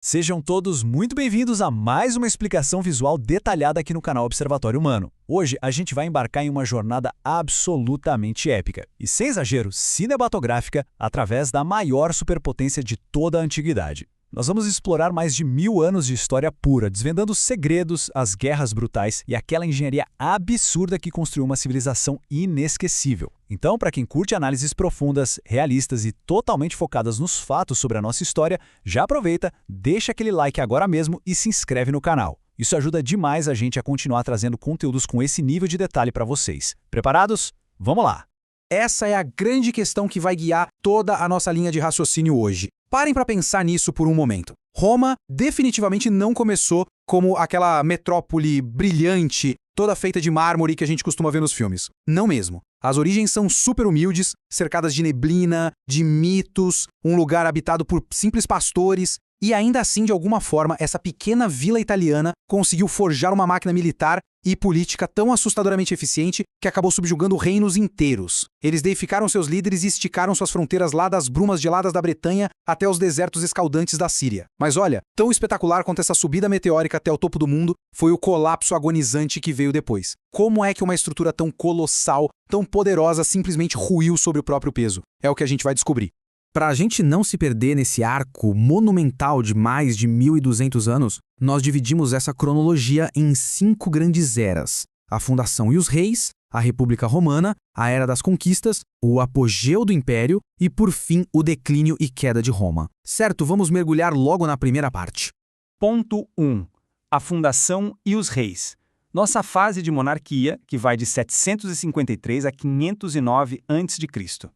Sejam todos muito bem-vindos a mais uma explicação visual detalhada aqui no canal Observatório Humano. Hoje a gente vai embarcar em uma jornada absolutamente épica e, sem exagero, cinematográfica através da maior superpotência de toda a antiguidade. Nós vamos explorar mais de 1000 anos de história pura, desvendando os segredos, as guerras brutais e aquela engenharia absurda que construiu uma civilização inesquecível. Então, para quem curte análises profundas, realistas e totalmente focadas nos fatos sobre a nossa história, já aproveita, deixa aquele like agora mesmo e se inscreve no canal. Isso ajuda demais a gente a continuar trazendo conteúdos com esse nível de detalhe para vocês. Preparados? Vamos lá! Essa é a grande questão que vai guiar toda a nossa linha de raciocínio hoje. Parem para pensar nisso por um momento. Roma definitivamente não começou como aquela metrópole brilhante, toda feita de mármore que a gente costuma ver nos filmes. Não mesmo. As origens são super humildes, cercadas de neblina, de mitos, um lugar habitado por simples pastores. E ainda assim, de alguma forma, essa pequena vila italiana conseguiu forjar uma máquina militar e política tão assustadoramente eficiente que acabou subjugando reinos inteiros. Eles deificaram seus líderes e esticaram suas fronteiras lá das brumas geladas da Bretanha até os desertos escaldantes da Síria. Mas olha, tão espetacular quanto essa subida meteórica até o topo do mundo foi o colapso agonizante que veio depois. Como é que uma estrutura tão colossal, tão poderosa, simplesmente ruiu sobre o próprio peso? É o que a gente vai descobrir. Para a gente não se perder nesse arco monumental de mais de 1200 anos, nós dividimos essa cronologia em 5 grandes eras: a fundação e os reis, a República Romana, a Era das Conquistas, o apogeu do Império e, por fim, o declínio e queda de Roma. Certo, vamos mergulhar logo na primeira parte. Ponto 1. A fundação e os reis. Nossa fase de monarquia, que vai de 753 a 509 a.C.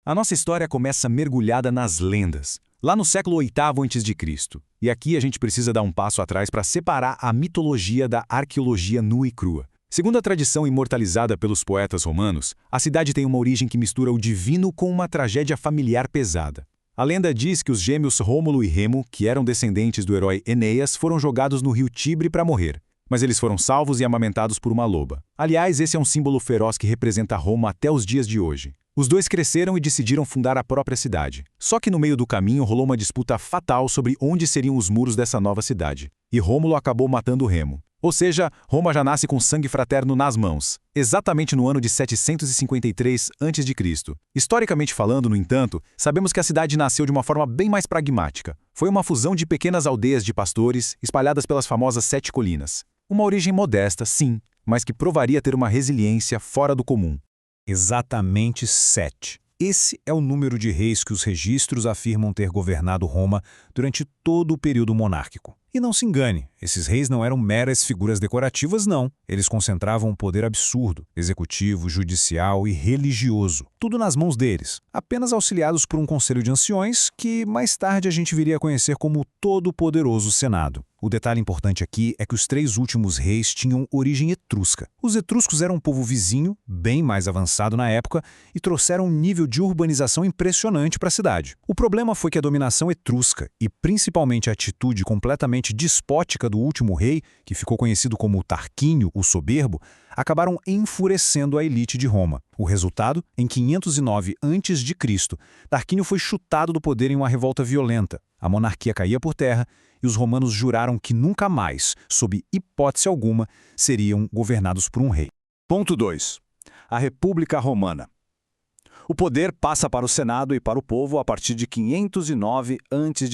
A nossa história começa mergulhada nas lendas, lá no século VIII a.C. E aqui a gente precisa dar um passo atrás para separar a mitologia da arqueologia nua e crua. Segundo a tradição imortalizada pelos poetas romanos, a cidade tem uma origem que mistura o divino com uma tragédia familiar pesada. A lenda diz que os gêmeos Rômulo e Remo, que eram descendentes do herói Enéas, foram jogados no rio Tibre para morrer. Mas eles foram salvos e amamentados por uma loba. Aliás, esse é um símbolo feroz que representa Roma até os dias de hoje. Os dois cresceram e decidiram fundar a própria cidade. Só que no meio do caminho rolou uma disputa fatal sobre onde seriam os muros dessa nova cidade. E Rômulo acabou matando Remo. Ou seja, Roma já nasce com sangue fraterno nas mãos, exatamente no ano de 753 a.C. Historicamente falando, no entanto, sabemos que a cidade nasceu de uma forma bem mais pragmática. Foi uma fusão de pequenas aldeias de pastores, espalhadas pelas famosas 7 colinas. Uma origem modesta, sim, mas que provaria ter uma resiliência fora do comum. Exatamente 7. Esse é o número de reis que os registros afirmam ter governado Roma durante todo o período monárquico. E não se engane, esses reis não eram meras figuras decorativas, não. Eles concentravam um poder absurdo, executivo, judicial e religioso. Tudo nas mãos deles, apenas auxiliados por um conselho de anciões que mais tarde a gente viria a conhecer como o todo-poderoso Senado. O detalhe importante aqui é que os 3 últimos reis tinham origem etrusca. Os etruscos eram um povo vizinho, bem mais avançado na época, e trouxeram um nível de urbanização impressionante para a cidade. O problema foi que a dominação etrusca, e principalmente a atitude completamente despótica do último rei, que ficou conhecido como Tarquínio, o Soberbo, acabaram enfurecendo a elite de Roma. O resultado, em 509 a.C., Tarquínio foi chutado do poder em uma revolta violenta. A monarquia caía por terra e os romanos juraram que nunca mais, sob hipótese alguma, seriam governados por um rei. Ponto 2. A República Romana. O poder passa para o Senado e para o povo a partir de 509 a.C.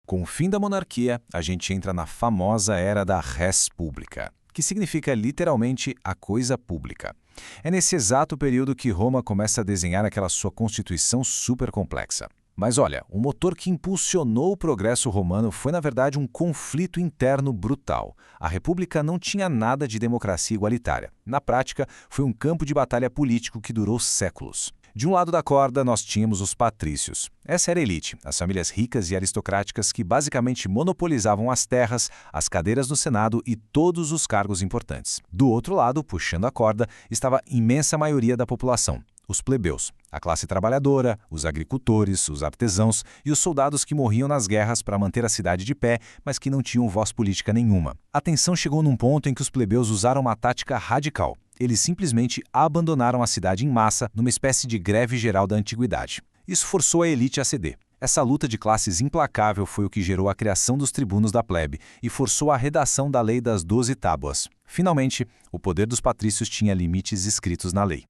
Com o fim da monarquia, a gente entra na famosa Era da Res Publica, que significa literalmente a coisa pública. É nesse exato período que Roma começa a desenhar aquela sua constituição super complexa. Mas olha, o motor que impulsionou o progresso romano foi, na verdade, um conflito interno brutal. A República não tinha nada de democracia igualitária. Na prática, foi um campo de batalha político que durou séculos. De um lado da corda, nós tínhamos os patrícios. Essa era a elite, as famílias ricas e aristocráticas que basicamente monopolizavam as terras, as cadeiras no Senado e todos os cargos importantes. Do outro lado, puxando a corda, estava a imensa maioria da população, os plebeus, a classe trabalhadora, os agricultores, os artesãos e os soldados que morriam nas guerras para manter a cidade de pé, mas que não tinham voz política nenhuma. A tensão chegou num ponto em que os plebeus usaram uma tática radical. Eles simplesmente abandonaram a cidade em massa numa espécie de greve geral da antiguidade. Isso forçou a elite a ceder. Essa luta de classes implacável foi o que gerou a criação dos tribunos da plebe e forçou a redação da Lei das 12 Tábuas. Finalmente, o poder dos patrícios tinha limites escritos na lei.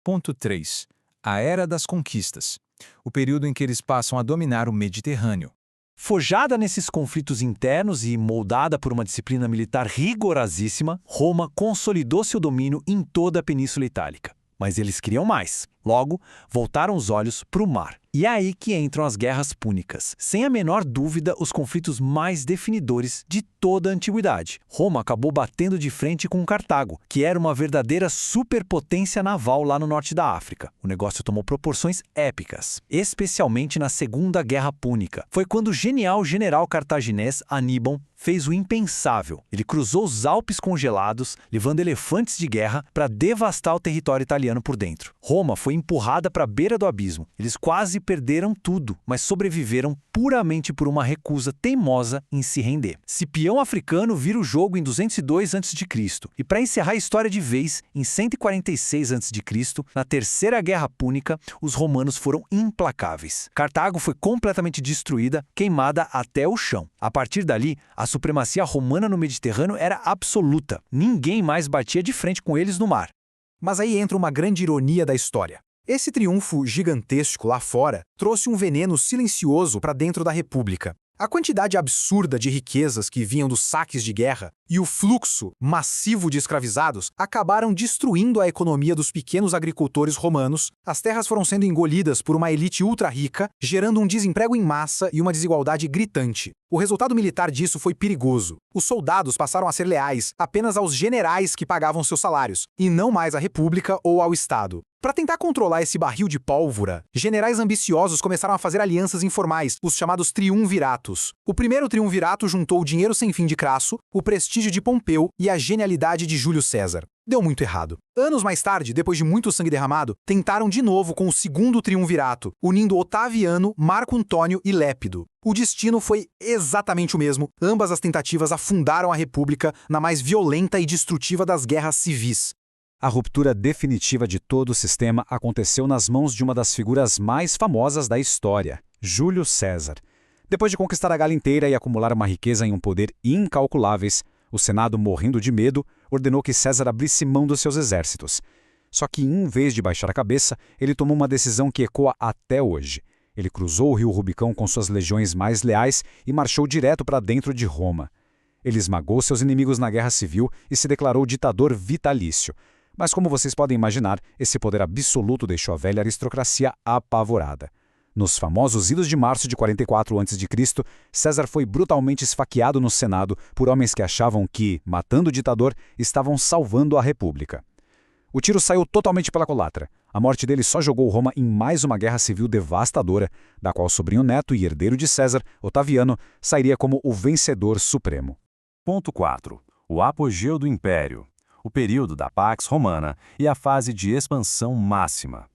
Ponto 3. A Era das Conquistas. O período em que eles passam a dominar o Mediterrâneo. Forjada nesses conflitos internos e moldada por uma disciplina militar rigorosíssima, Roma consolidou seu domínio em toda a Península Itálica. Mas eles queriam mais. Logo, voltaram os olhos para o mar. E é aí que entram as guerras púnicas. Sem a menor dúvida, os conflitos mais definidores de toda a antiguidade. Roma acabou batendo de frente com Cartago, que era uma verdadeira superpotência naval lá no norte da África. O negócio tomou proporções épicas, especialmente na Segunda Guerra Púnica. Foi quando o genial general cartaginês Aníbal fez o impensável. Ele cruzou os Alpes congelados, levando elefantes de guerra para devastar o território italiano por dentro. Roma foi empurrada para a beira do abismo. Eles quase perderam tudo, mas sobreviveram puramente por uma recusa teimosa em se render. Cipião Africano vira o jogo em 202 a.C. E para encerrar a história de vez, em 146 a.C., na Terceira Guerra Púnica, os romanos foram implacáveis. Cartago foi completamente destruída, queimada até o chão. A partir dali, a supremacia romana no Mediterrâneo era absoluta. Ninguém mais batia de frente com eles no mar. Mas aí entra uma grande ironia da história. Esse triunfo gigantesco lá fora trouxe um veneno silencioso para dentro da República. A quantidade absurda de riquezas que vinham dos saques de guerra e o fluxo massivo de escravizados acabaram destruindo a economia dos pequenos agricultores romanos. As terras foram sendo engolidas por uma elite ultra rica, gerando um desemprego em massa e uma desigualdade gritante. O resultado militar disso foi perigoso. Os soldados passaram a ser leais apenas aos generais que pagavam seus salários, e não mais à República ou ao Estado. Para tentar controlar esse barril de pólvora, generais ambiciosos começaram a fazer alianças informais, os chamados triunviratos. O primeiro triunvirato juntou o dinheiro sem fim de Crasso, o prestígio de Pompeu e a genialidade de Júlio César. Deu muito errado. Anos mais tarde, depois de muito sangue derramado, tentaram de novo com o segundo triunvirato, unindo Otaviano, Marco Antônio e Lépido. O destino foi exatamente o mesmo. Ambas as tentativas afundaram a República na mais violenta e destrutiva das guerras civis. A ruptura definitiva de todo o sistema aconteceu nas mãos de uma das figuras mais famosas da história, Júlio César. Depois de conquistar a Gália inteira e acumular uma riqueza e um poder incalculáveis, o Senado, morrendo de medo, ordenou que César abrisse mão dos seus exércitos. Só que, em vez de baixar a cabeça, ele tomou uma decisão que ecoa até hoje. Ele cruzou o rio Rubicão com suas legiões mais leais e marchou direto para dentro de Roma. Ele esmagou seus inimigos na guerra civil e se declarou ditador vitalício. Mas, como vocês podem imaginar, esse poder absoluto deixou a velha aristocracia apavorada. Nos famosos Idos de Março de 44 a.C., César foi brutalmente esfaqueado no Senado por homens que achavam que, matando o ditador, estavam salvando a República. O tiro saiu totalmente pela culatra. A morte dele só jogou Roma em mais uma guerra civil devastadora, da qual o sobrinho neto e herdeiro de César, Otaviano, sairia como o vencedor supremo. Ponto 4. O apogeu do Império. O período da Pax Romana e a fase de expansão máxima.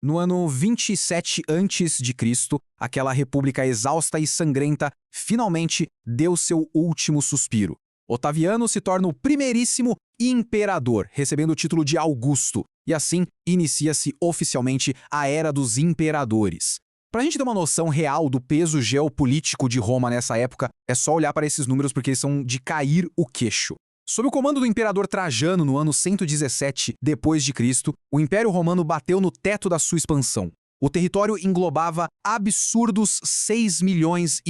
No ano 27 a.C., aquela república exausta e sangrenta finalmente deu seu último suspiro. Otaviano se torna o primeiríssimo imperador, recebendo o título de Augusto, e assim inicia-se oficialmente a Era dos Imperadores. Para a gente ter uma noção real do peso geopolítico de Roma nessa época, é só olhar para esses números porque eles são de cair o queixo. Sob o comando do imperador Trajano no ano 117 d.C., o Império Romano bateu no teto da sua expansão. O território englobava absurdos 6,5 milhões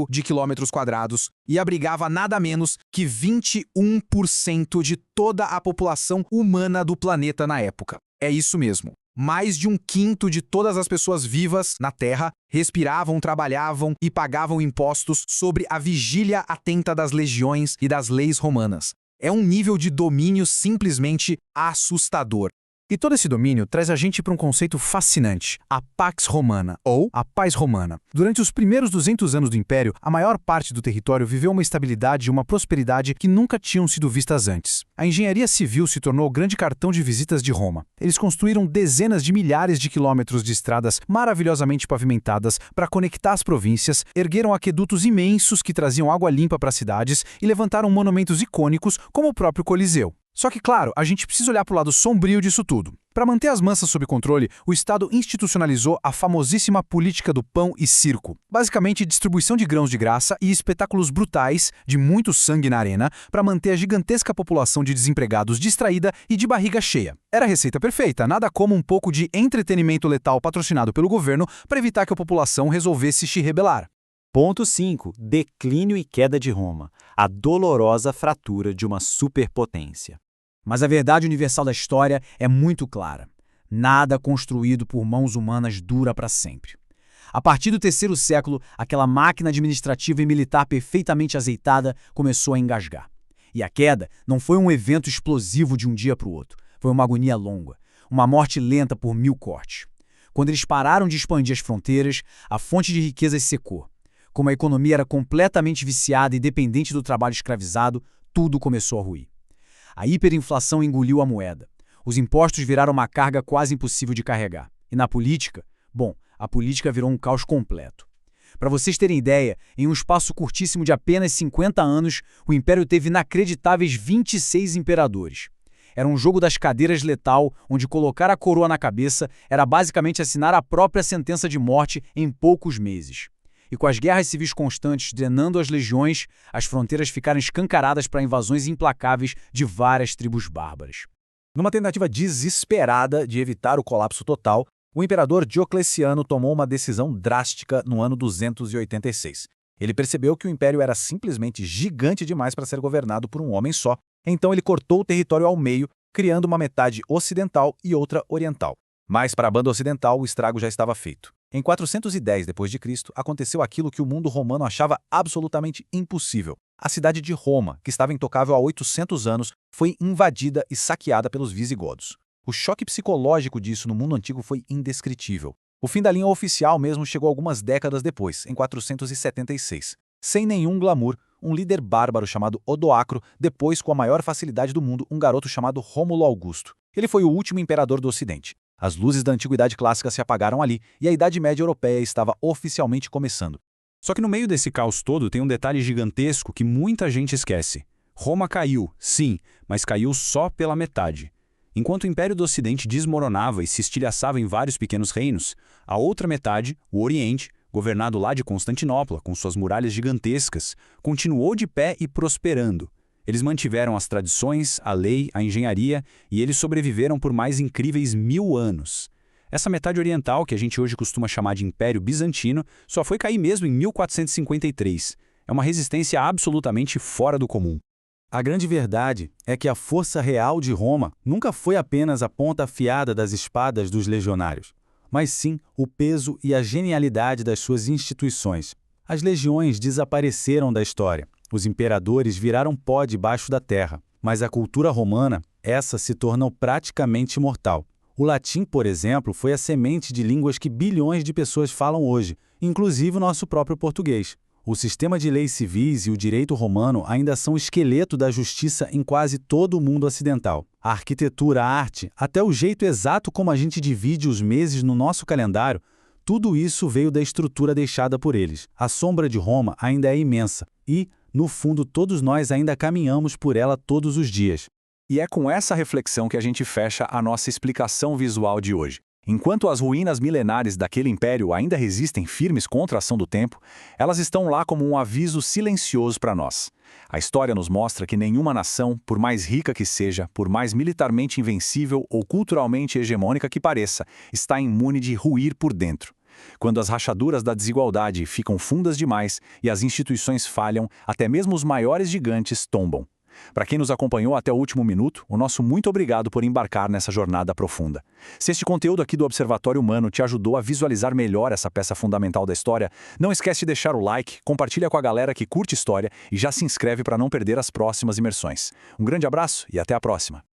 de quilômetros quadrados e abrigava nada menos que 21% de toda a população humana do planeta na época. É isso mesmo. Mais de 1/5 de todas as pessoas vivas na Terra respiravam, trabalhavam e pagavam impostos sobre a vigília atenta das legiões e das leis romanas. É um nível de domínio simplesmente assustador. E todo esse domínio traz a gente para um conceito fascinante, a Pax Romana, ou a Paz Romana. Durante os primeiros 200 anos do Império, a maior parte do território viveu uma estabilidade e uma prosperidade que nunca tinham sido vistas antes. A engenharia civil se tornou o grande cartão de visitas de Roma. Eles construíram dezenas de milhares de quilômetros de estradas maravilhosamente pavimentadas para conectar as províncias, ergueram aquedutos imensos que traziam água limpa para as cidades e levantaram monumentos icônicos como o próprio Coliseu. Só que, claro, a gente precisa olhar para o lado sombrio disso tudo. Para manter as massas sob controle, o Estado institucionalizou a famosíssima política do pão e circo. Basicamente, distribuição de grãos de graça e espetáculos brutais, de muito sangue na arena, para manter a gigantesca população de desempregados distraída e de barriga cheia. Era a receita perfeita, nada como um pouco de entretenimento letal patrocinado pelo governo para evitar que a população resolvesse se rebelar. Ponto 5. Declínio e queda de Roma. A dolorosa fratura de uma superpotência. Mas a verdade universal da história é muito clara. Nada construído por mãos humanas dura para sempre. A partir do terceiro século, aquela máquina administrativa e militar perfeitamente azeitada começou a engasgar. E a queda não foi um evento explosivo de um dia para o outro. Foi uma agonia longa, uma morte lenta por 1000 cortes. Quando eles pararam de expandir as fronteiras, a fonte de riquezas secou. Como a economia era completamente viciada e dependente do trabalho escravizado, tudo começou a ruir. A hiperinflação engoliu a moeda. Os impostos viraram uma carga quase impossível de carregar. E na política? Bom, a política virou um caos completo. Para vocês terem ideia, em um espaço curtíssimo de apenas 50 anos, o Império teve inacreditáveis 26 imperadores. Era um jogo das cadeiras letal, onde colocar a coroa na cabeça era basicamente assinar a própria sentença de morte em poucos meses. E com as guerras civis constantes drenando as legiões, as fronteiras ficaram escancaradas para invasões implacáveis de várias tribos bárbaras. Numa tentativa desesperada de evitar o colapso total, o imperador Diocleciano tomou uma decisão drástica no ano 286. Ele percebeu que o império era simplesmente gigante demais para ser governado por um homem só, então ele cortou o território ao meio, criando uma metade ocidental e outra oriental. Mas para a banda ocidental, o estrago já estava feito. Em 410 d.C., aconteceu aquilo que o mundo romano achava absolutamente impossível. A cidade de Roma, que estava intocável há 800 anos, foi invadida e saqueada pelos visigodos. O choque psicológico disso no mundo antigo foi indescritível. O fim da linha oficial mesmo chegou algumas décadas depois, em 476. Sem nenhum glamour, um líder bárbaro chamado Odoacro depôs com a maior facilidade do mundo um garoto chamado Rômulo Augusto. Ele foi o último imperador do Ocidente. As luzes da Antiguidade Clássica se apagaram ali e a Idade Média Europeia estava oficialmente começando. Só que no meio desse caos todo tem um detalhe gigantesco que muita gente esquece. Roma caiu, sim, mas caiu só pela metade. Enquanto o Império do Ocidente desmoronava e se estilhaçava em vários pequenos reinos, a outra metade, o Oriente, governado lá de Constantinopla, com suas muralhas gigantescas, continuou de pé e prosperando. Eles mantiveram as tradições, a lei, a engenharia, e eles sobreviveram por mais incríveis 1000 anos. Essa metade oriental, que a gente hoje costuma chamar de Império Bizantino, só foi cair mesmo em 1453. É uma resistência absolutamente fora do comum. A grande verdade é que a força real de Roma nunca foi apenas a ponta afiada das espadas dos legionários, mas sim o peso e a genialidade das suas instituições. As legiões desapareceram da história. Os imperadores viraram pó debaixo da terra, mas a cultura romana, essa se tornou praticamente imortal. O latim, por exemplo, foi a semente de línguas que bilhões de pessoas falam hoje, inclusive o nosso próprio português. O sistema de leis civis e o direito romano ainda são o esqueleto da justiça em quase todo o mundo ocidental. A arquitetura, a arte, até o jeito exato como a gente divide os meses no nosso calendário, tudo isso veio da estrutura deixada por eles. A sombra de Roma ainda é imensa e, no fundo, todos nós ainda caminhamos por ela todos os dias. E é com essa reflexão que a gente fecha a nossa explicação visual de hoje. Enquanto as ruínas milenares daquele império ainda resistem firmes contra a ação do tempo, elas estão lá como um aviso silencioso para nós. A história nos mostra que nenhuma nação, por mais rica que seja, por mais militarmente invencível ou culturalmente hegemônica que pareça, está imune de ruir por dentro. Quando as rachaduras da desigualdade ficam fundas demais e as instituições falham, até mesmo os maiores gigantes tombam. Para quem nos acompanhou até o último minuto, o nosso muito obrigado por embarcar nessa jornada profunda. Se este conteúdo aqui do Observatório Humano te ajudou a visualizar melhor essa peça fundamental da história, não esquece de deixar o like, compartilha com a galera que curte história e já se inscreve para não perder as próximas imersões. Um grande abraço e até a próxima!